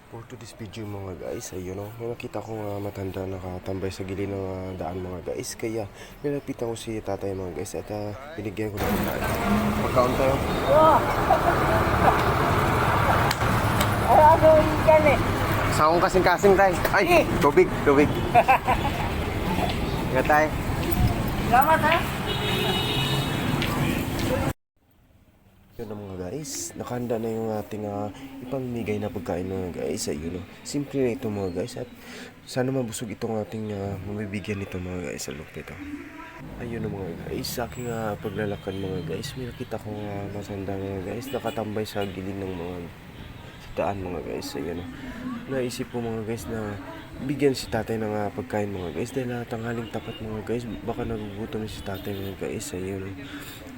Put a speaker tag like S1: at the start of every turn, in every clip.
S1: For today's video mga guys, ayun o, may nakita ko matanda nakatambay sa gilid ng daan mga guys. Kaya nilapitan ko si tatay mga guys at binigyan ko ng pagkain. Pagkaon tayo.
S2: Ay, ano yan eh?
S1: Saong kasing-kasing tayo. Ay, tubig. Ingat tayo.
S2: Salamat ha?
S1: Yun na mga guys, nakahanda na yung ating ipamimigay na pagkain mga guys. Ayun o, simple na ito mga guys. At sana mabusog itong ating mabibigyan nito mga guys sa loob nito. Ayun na mga guys, sa aking paglalakad mga guys, may nakita ko matanda mga guys, nakatambay sa gilid ng mga daan mga guys. Ayun o, naisip ko mga guys na bigyan si tatay ng pagkain mga guys dahil tanghaling tapat mga guys, baka nagugutom si tatay mga guys. Ayun o,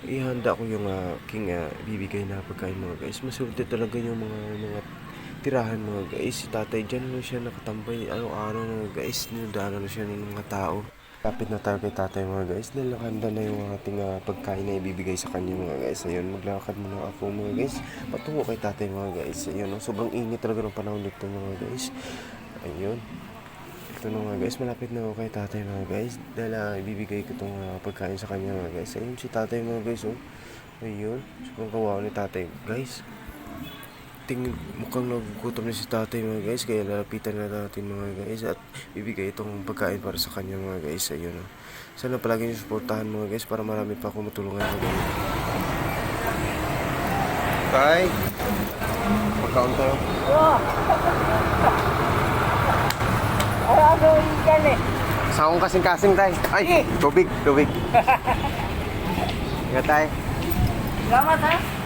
S1: ihanda ko yung king bibigay na pagkain mga guys. Maswerte talaga yung mga tirahan mga guys. Si tatay dyan ano siya nakatambay araw-araw mga guys, ninudaanan na siya ng mga tao. Kapit na tayo kay tatay mga guys dahil nakahanda na yung ating pagkain na ibibigay sa kanya mga guys. Ayun, maglakad muna ako mga guys patungo kay tatay mga guys. Ayun, sobrang init talaga ng panahon nito mga guys. Ayun, ito na mga guys, malapit na ako kay tatay mga guys dahil ibibigay ko itong pagkain sa kanya mga guys. Ayun si tatay mga guys oh. Ayun, sobrang kawawa ni tatay guys. Mukhang nagugutom na si tatay mga guys, kaya lalapitan na natin mga guys at bibigay itong pagkain para sa kanya mga guys. Ayun oh. Sana palagi niyo suportahan mga guys para marami pa akong matulungan mga guys. Tay, pagkaon tayo.
S2: Ay, ano yan eh?
S1: Saong kasing-kasing tayo. Ay, tubig. Ingat tayo.
S2: Salamat ha?